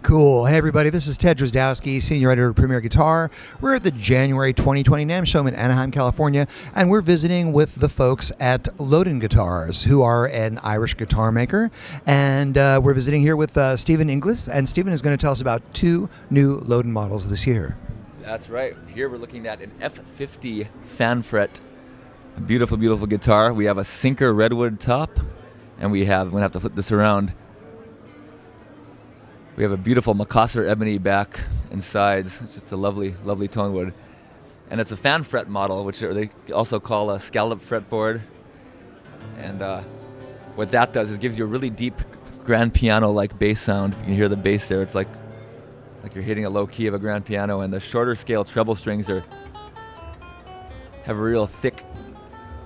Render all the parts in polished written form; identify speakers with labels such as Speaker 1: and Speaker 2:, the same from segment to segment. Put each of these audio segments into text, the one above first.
Speaker 1: Cool. Hey, everybody. This is Ted Drozdowski, Senior Editor of Premier Guitar. We're at the January 2020 NAMM show in Anaheim, California, and we're visiting with the folks at Lowden Guitars, who are an Irish guitar maker. And we're visiting here with Stephen Inglis, and Stephen is going to tell us about two new Lowden models this year.
Speaker 2: That's right. Here we're looking at an F50 fan fret. A beautiful, beautiful guitar. We have a sinker redwood top, and I'm going to have to flip this around. We have a beautiful Macassar ebony back and sides. It's just a lovely, lovely tone wood. And it's a fan fret model, which they also call a scallop fretboard. And what that does is gives you a really deep grand piano-like bass sound. You can hear the bass there. It's like you're hitting a low key of a grand piano. And the shorter scale treble strings have a real thick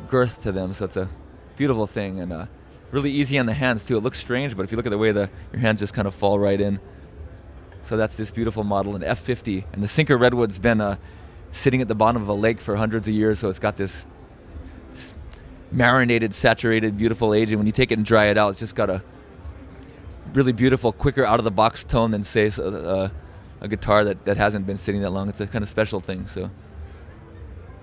Speaker 2: girth to them. So it's a beautiful thing. And really easy on the hands too. It looks strange, but if you look at the way your hands just kind of fall right in. So that's this beautiful model, an F50. And the sinker redwood's been sitting at the bottom of a lake for hundreds of years, so it's got this marinated, saturated, beautiful age. And when you take it and dry it out, it's just got a really beautiful, quicker out-of-the-box tone than, say, a guitar that hasn't been sitting that long. It's a kind of special thing, so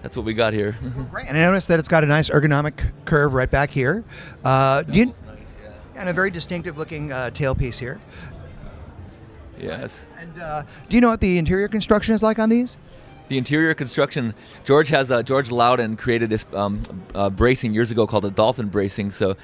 Speaker 2: that's what we got here.
Speaker 1: Great. And I noticed that it's got a nice ergonomic curve right back here.
Speaker 2: Nice, yeah.
Speaker 1: And a very distinctive looking tailpiece here.
Speaker 2: Yes.
Speaker 1: And do you know what the interior construction is like on these?
Speaker 2: The interior construction, George Lowden created this bracing years ago called a dolphin bracing, so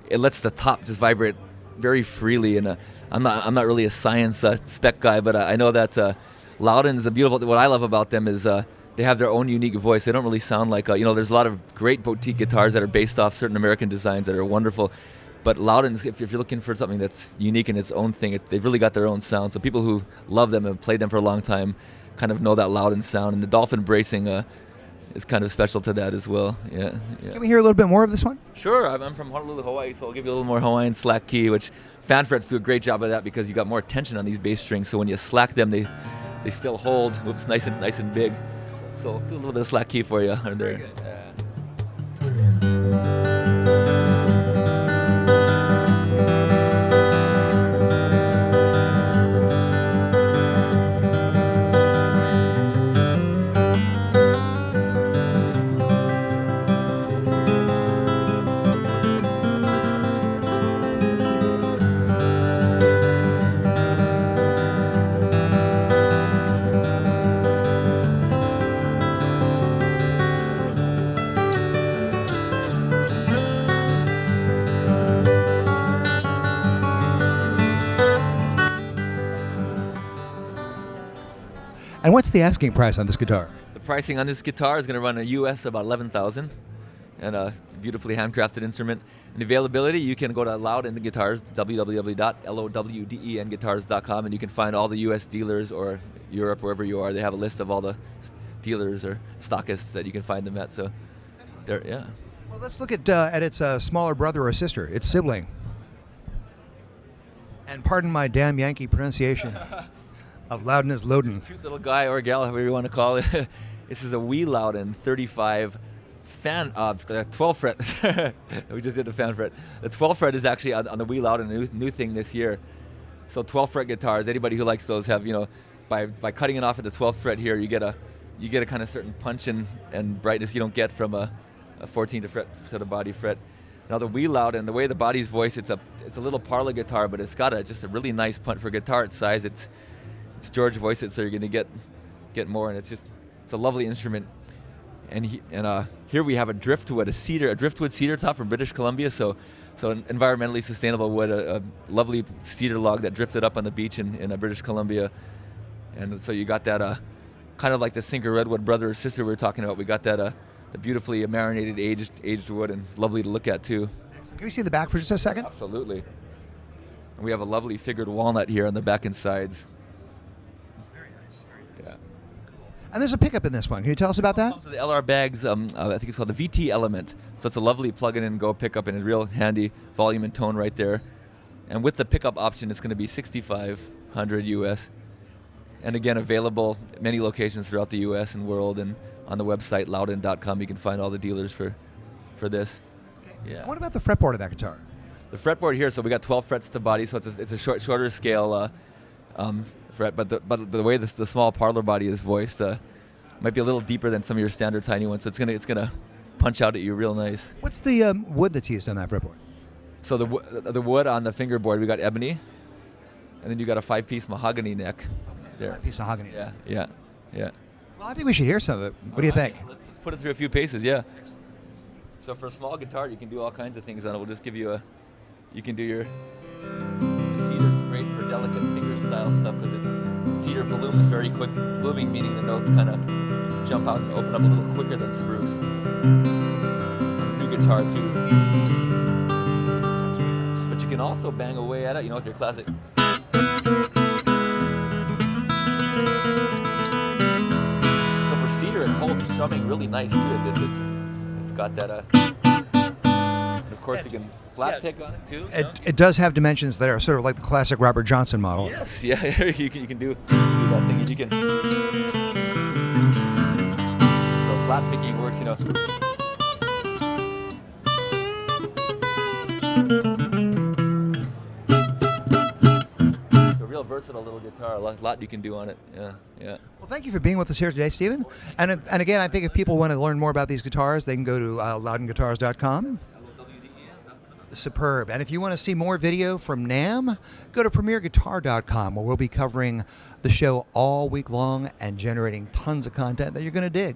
Speaker 2: it lets the top just vibrate very freely. And I'm not really a science spec guy, but I know that Lowden's a beautiful. What I love about them is they have their own unique voice. They don't really sound like there's a lot of great boutique guitars that are based off certain American designs that are wonderful. But Lowden's, if you're looking for something that's unique in its own thing, they've really got their own sound. So people who love them and have played them for a long time kind of know that Lowden sound. And the dolphin bracing is kind of special to that as well. Yeah.
Speaker 1: Can we hear a little bit more of this one?
Speaker 2: Sure. I'm from Honolulu, Hawaii, so I'll give you a little more Hawaiian slack key, which fan frets do a great job of that because you got more tension on these bass strings. So when you slack them, they still hold. Whoops, nice and big. So I'll do a little bit of slack key for you under there.
Speaker 1: Very good. And what's the asking price on this guitar?
Speaker 2: The pricing on this guitar is going to run a US about $11,000, and it's a beautifully handcrafted instrument. And availability, you can go to Lowden Guitars, www.lowdenguitars.com, and you can find all the US dealers or Europe, wherever you are. They have a list of all the dealers or stockists that you can find them at. So, yeah.
Speaker 1: Well, let's look at its smaller brother or sister, its sibling. And pardon my damn Yankee pronunciation of Lowden is Lowden.
Speaker 2: Cute little guy or gal, however you want to call it. This is a wee Lowden 35 fan, 12 fret. We just did the fan fret. The 12 fret is actually on the wee Lowden, a new thing this year. So 12 fret guitars, anybody who likes those have, by cutting it off at the 12th fret here, you get a kind of certain punch and brightness you don't get from a 14th fret to the body fret. Now the wee Lowden, the way the body's voiced, it's a little parlor guitar, but it's got just a really nice punch for guitar its size. It's George voiced it, so you're going to get more, and it's a lovely instrument. And here we have a driftwood cedar top from British Columbia, so an environmentally sustainable wood, a lovely cedar log that drifted up on the beach in British Columbia. And so you got that kind of like the sinker redwood brother or sister we were talking about. We got that the beautifully marinated aged wood, and it's lovely to look at too.
Speaker 1: Can we see the back for just a second?
Speaker 2: Absolutely. And we have a lovely figured walnut here on the back and sides. Yeah.
Speaker 1: And there's a pickup in this one. Can you tell us about that?
Speaker 2: It comes with the LR bags. I think it's called the VT Element. So it's a lovely plug-in-and-go pickup, and a real handy volume and tone right there. And with the pickup option, it's going to be $6,500 US. And again, available at many locations throughout the US and world. And on the website, Lowden.com, you can find all the dealers for this.
Speaker 1: Okay.
Speaker 2: Yeah.
Speaker 1: What about the fretboard of that guitar?
Speaker 2: The fretboard here, so we got 12 frets to body, so it's a shorter scale fret. But the way the small parlor body is voiced might be a little deeper than some of your standard tiny ones. So it's gonna punch out at you real nice.
Speaker 1: What's the wood that's used on that fretboard?
Speaker 2: So the wood on the fingerboard, we got ebony, and then you got a 5-piece mahogany neck. There.
Speaker 1: A piece of mahogany.
Speaker 2: Yeah.
Speaker 1: Well, I think we should hear some of it. What do you think?
Speaker 2: Let's put it through a few paces. Yeah. So for a small guitar, you can do all kinds of things on it. We'll just give you you can do your cedar's great for delicate finger style stuff because cedar blooms very quick. Blooming meaning the notes kind of jump out and open up a little quicker than spruce. New guitar too. But you can also bang away at it, with your classic. So for cedar, it holds strumming really nice too. It's got that. And of course, you can flat pick on it too.
Speaker 1: It does have dimensions that are sort of like the classic Robert Johnson model.
Speaker 2: Yes, yeah, you can do that thing. You can. So flat picking works, It's a real versatile little guitar. A lot you can do on it. Yeah.
Speaker 1: Well, thank you for being with us here today, Stephen. And again, I think if people want to learn more about these guitars, they can go to lowdenguitars.com. Superb. And if you want to see more video from NAMM, go to premierguitar.com, where we'll be covering the show all week long and generating tons of content that you're going to dig.